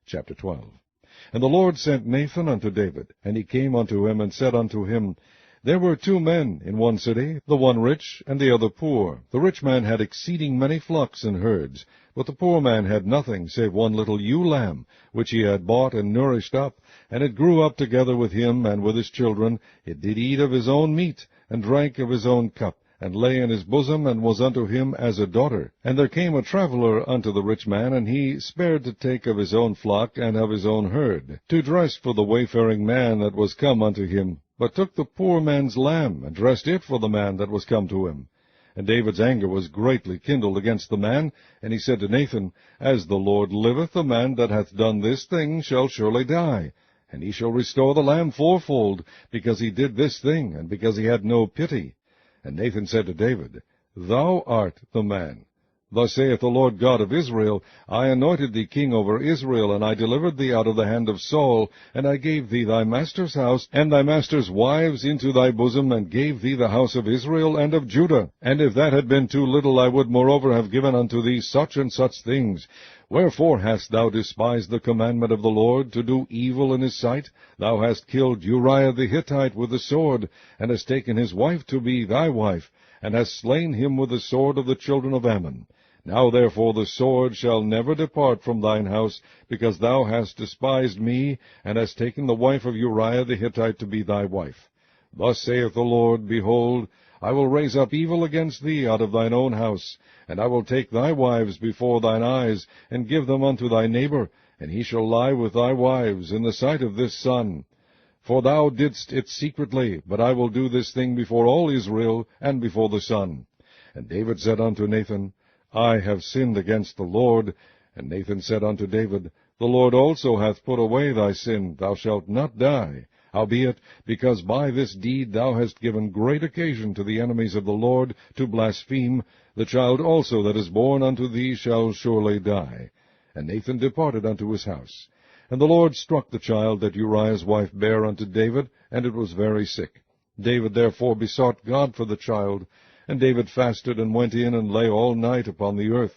Chapter 12. And the Lord sent Nathan unto David, and he came unto him, and said unto him, There were 2 men in one city, the one rich, and the other poor. The rich man had exceeding many flocks and herds, but the poor man had nothing, save one little ewe lamb, which he had bought and nourished up, and it grew up together with him and with his children. It did eat of his own meat, and drank of his own cup, and lay in his bosom, and was unto him as a daughter. And there came a traveller unto the rich man, and he spared to take of his own flock and of his own herd, to dress for the wayfaring man that was come unto him, but took the poor man's lamb, and dressed it for the man that was come to him. And David's anger was greatly kindled against the man, and he said to Nathan, As the Lord liveth, the man that hath done this thing shall surely die, and he shall restore the lamb fourfold, because he did this thing, and because he had no pity. And Nathan said to David, Thou art the man. Thus saith the Lord God of Israel, I anointed thee king over Israel, and I delivered thee out of the hand of Saul, and I gave thee thy master's house, and thy master's wives into thy bosom, and gave thee the house of Israel and of Judah. And if that had been too little, I would moreover have given unto thee such and such things. Wherefore hast thou despised the commandment of the Lord, to do evil in his sight? Thou hast killed Uriah the Hittite with the sword, and hast taken his wife to be thy wife, and hast slain him with the sword of the children of Ammon. Now therefore the sword shall never depart from thine house, because thou hast despised me, and hast taken the wife of Uriah the Hittite to be thy wife. Thus saith the Lord, Behold, I will raise up evil against thee out of thine own house, and I will take thy wives before thine eyes, and give them unto thy neighbor, and he shall lie with thy wives in the sight of this sun. For thou didst it secretly, but I will do this thing before all Israel, and before the sun. And David said unto Nathan, I have sinned against the Lord. And Nathan said unto David, The Lord also hath put away thy sin, thou shalt not die. Howbeit, because by this deed thou hast given great occasion to the enemies of the Lord to blaspheme, the child also that is born unto thee shall surely die. And Nathan departed unto his house. And the Lord struck the child that Uriah's wife bare unto David, and it was very sick. David therefore besought God for the child, and David fasted, and went in, and lay all night upon the earth.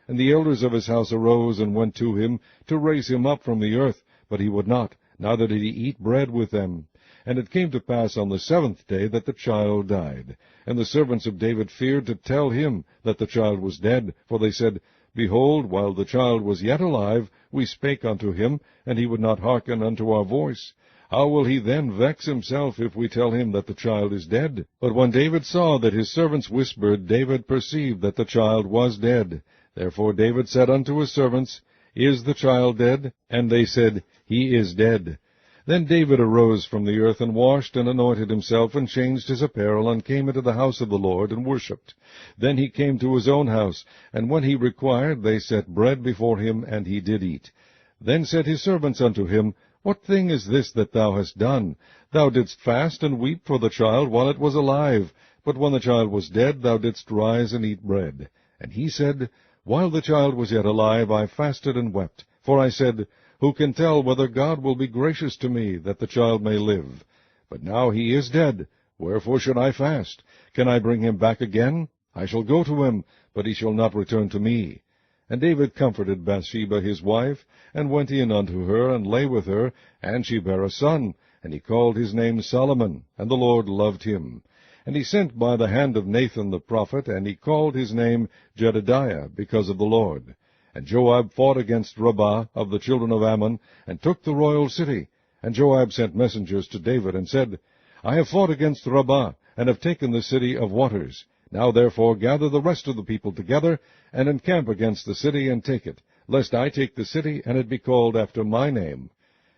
And the elders of his house arose, and went to him, to raise him up from the earth, but he would not, neither did he eat bread with them. And it came to pass on the 7th day that the child died. And the servants of David feared to tell him that the child was dead, for they said, Behold, while the child was yet alive, we spake unto him, and he would not hearken unto our voice. How will he then vex himself if we tell him that the child is dead? But when David saw that his servants whispered, David perceived that the child was dead. Therefore David said unto his servants, Is the child dead? And they said, He is dead. Then David arose from the earth, and washed, and anointed himself, and changed his apparel, and came into the house of the Lord, and worshipped. Then he came to his own house, and when he required, they set bread before him, and he did eat. Then said his servants unto him, What thing is this that thou hast done? Thou didst fast and weep for the child while it was alive, but when the child was dead, thou didst rise and eat bread. And he said, While the child was yet alive, I fasted and wept. For I said, Who can tell whether God will be gracious to me, that the child may live? But now he is dead. Wherefore should I fast? Can I bring him back again? I shall go to him, but he shall not return to me. And David comforted Bathsheba his wife, and went in unto her, and lay with her, and she bare a son, and he called his name Solomon, and the Lord loved him. And he sent by the hand of Nathan the prophet, and he called his name Jedediah, because of the Lord. And Joab fought against Rabbah of the children of Ammon, and took the royal city. And Joab sent messengers to David, and said, I have fought against Rabbah, and have taken the city of waters. Now therefore gather the rest of the people together, and encamp against the city, and take it, lest I take the city, and it be called after my name.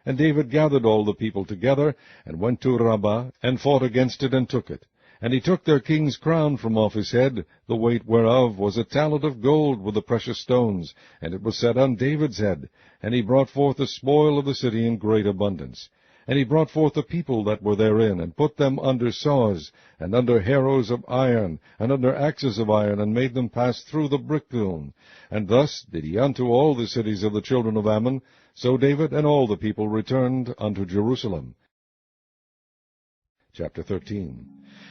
And David gathered all the people together, and went to Rabbah, and fought against it, and took it. And he took their king's crown from off his head, the weight whereof was a talent of gold with the precious stones, and it was set on David's head. And he brought forth the spoil of the city in great abundance. And he brought forth the people that were therein, and put them under saws, and under harrows of iron, and under axes of iron, and made them pass through the brick-kiln. And thus did he unto all the cities of the children of Ammon. So David and all the people returned unto Jerusalem. Chapter 13.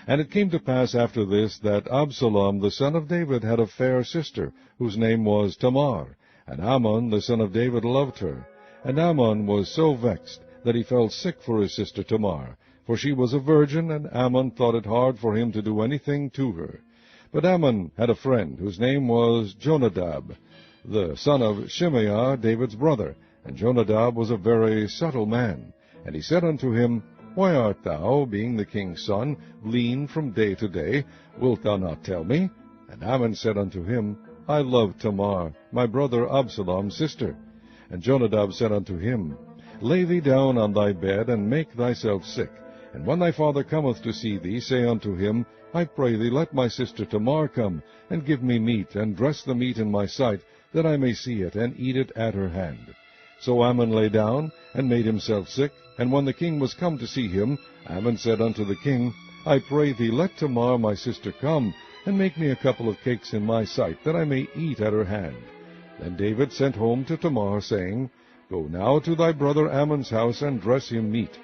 And it came to pass after this, that Absalom the son of David had a fair sister, whose name was Tamar. And Amnon the son of David loved her. And Ammon was so vexed that he fell sick for his sister Tamar, for she was a virgin, and Ammon thought it hard for him to do anything to her. But Ammon had a friend, whose name was Jonadab, the son of Shimeah, David's brother. And Jonadab was a very subtle man. And he said unto him, Why art thou, being the king's son, lean from day to day? Wilt thou not tell me? And Ammon said unto him, I love Tamar, my brother Absalom's sister. And Jonadab said unto him, Lay thee down on thy bed, and make thyself sick. And when thy father cometh to see thee, say unto him, I pray thee, let my sister Tamar come, and give me meat, and dress the meat in my sight, that I may see it, and eat it at her hand. So Ammon lay down, and made himself sick. And when the king was come to see him, Ammon said unto the king, I pray thee, let Tamar my sister come, and make me a couple of cakes in my sight, that I may eat at her hand. Then David sent home to Tamar, saying, Go now to thy brother Ammon's house, and dress him meat.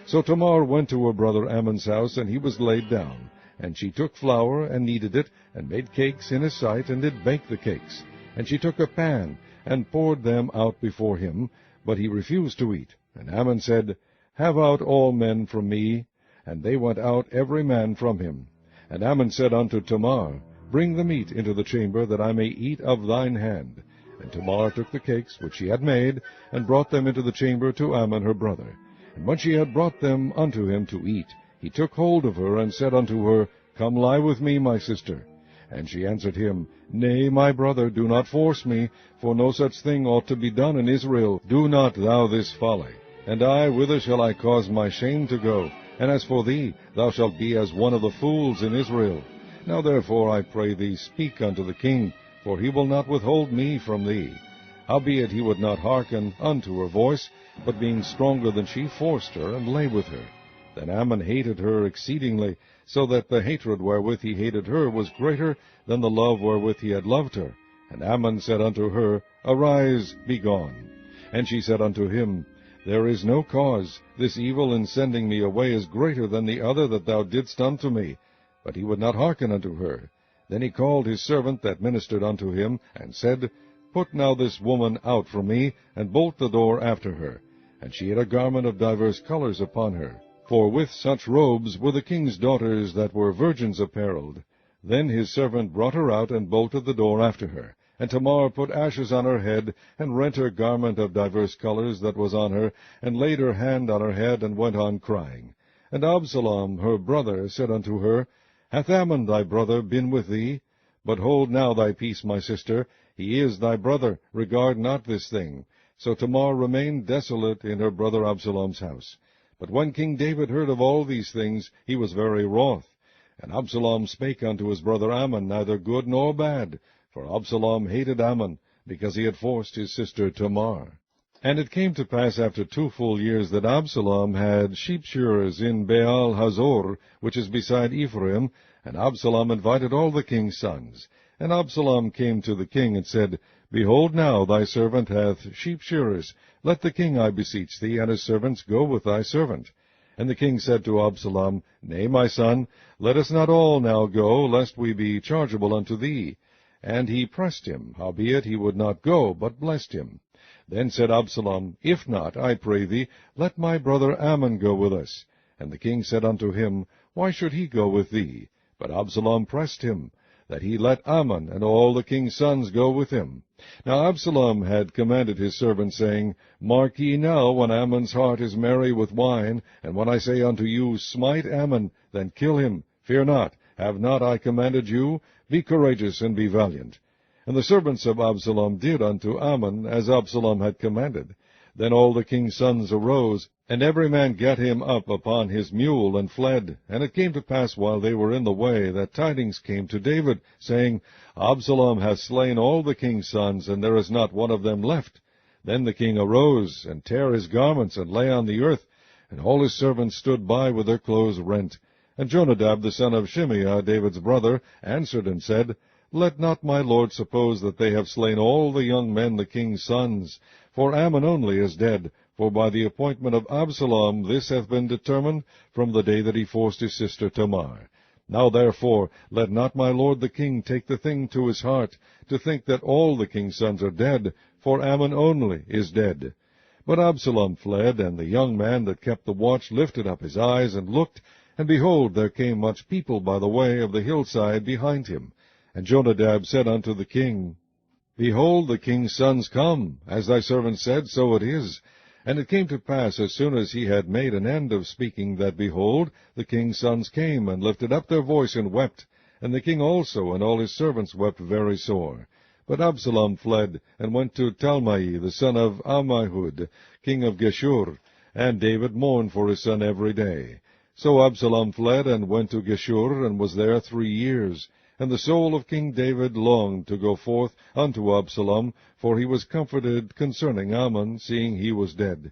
So Tamar went to her brother Ammon's house, and he was laid down. And she took flour, and kneaded it, and made cakes in his sight, and did bake the cakes. And she took a pan, and poured them out before him, but he refused to eat. And Ammon said, Have out all men from me. And they went out every man from him. And Ammon said unto Tamar, Bring the meat into the chamber, that I may eat of thine hand. And Tamar took the cakes which she had made, and brought them into the chamber to Ammon her brother. And when she had brought them unto him to eat, he took hold of her, and said unto her, Come lie with me, my sister. And she answered him, Nay, my brother, do not force me, for no such thing ought to be done in Israel. Do not thou this folly. And I, whither shall I cause my shame to go? And as for thee, thou shalt be as one of the fools in Israel. Now therefore, I pray thee, speak unto the king, for he will not withhold me from thee. Howbeit he would not hearken unto her voice, but being stronger than she, forced her, and lay with her. Then Ammon hated her exceedingly, so that the hatred wherewith he hated her was greater than the love wherewith he had loved her. And Ammon said unto her, Arise, be gone. And she said unto him, There is no cause. This evil in sending me away is greater than the other that thou didst unto me. But he would not hearken unto her. Then he called his servant that ministered unto him, and said, Put now this woman out from me, and bolt the door after her. And she had a garment of divers colors upon her. For with such robes were the king's daughters that were virgins apparelled. Then his servant brought her out, and bolted the door after her. And Tamar put ashes on her head, and rent her garment of divers colors that was on her, and laid her hand on her head, and went on crying. And Absalom her brother said unto her, Hath Ammon thy brother been with thee? But hold now thy peace, my sister, he is thy brother, regard not this thing. So Tamar remained desolate in her brother Absalom's house. But when King David heard of all these things, he was very wroth. And Absalom spake unto his brother Ammon neither good nor bad, for Absalom hated Ammon, because he had forced his sister Tamar. And it came to pass after 2 full years that Absalom had sheepshearers in Baal Hazor, which is beside Ephraim, and Absalom invited all the king's sons. And Absalom came to the king, and said, Behold now, thy servant hath sheepshearers. Let the king, I beseech thee, and his servants go with thy servant. And the king said to Absalom, Nay, my son, let us not all now go, lest we be chargeable unto thee. And he pressed him, howbeit he would not go, but blessed him. Then said Absalom, If not, I pray thee, let my brother Ammon go with us. And the king said unto him, Why should he go with thee? But Absalom pressed him, that he let Ammon and all the king's sons go with him. Now Absalom had commanded his servants, saying, Mark ye now, when Ammon's heart is merry with wine, and when I say unto you, Smite Ammon, then kill him. Fear not, have not I commanded you? Be courageous and be valiant. And the servants of Absalom did unto Ammon as Absalom had commanded. Then all the king's sons arose, and every man gat him up upon his mule, and fled. And it came to pass, while they were in the way, that tidings came to David, saying, Absalom hath slain all the king's sons, and there is not one of them left. Then the king arose, and tare his garments, and lay on the earth, and all his servants stood by with their clothes rent. And Jonadab the son of Shimeah, David's brother, answered and said, Let not my lord suppose that they have slain all the young men the king's sons. For Ammon only is dead, for by the appointment of Absalom this hath been determined from the day that he forced his sister Tamar. Now therefore let not my lord the king take the thing to his heart, to think that all the king's sons are dead, for Ammon only is dead. But Absalom fled, and the young man that kept the watch lifted up his eyes, and looked, and behold, there came much people by the way of the hillside behind him. And Jonadab said unto the king, Behold, the king's sons come. As thy servant said, so it is. And it came to pass, as soon as he had made an end of speaking, that, behold, the king's sons came, and lifted up their voice, and wept. And the king also and all his servants wept very sore. But Absalom fled, and went to Talmai, the son of Ammihud, king of Geshur. And David mourned for his son every day. So Absalom fled, and went to Geshur, and was there 3 years. And the soul of King David longed to go forth unto Absalom, for he was comforted concerning Ammon, seeing he was dead.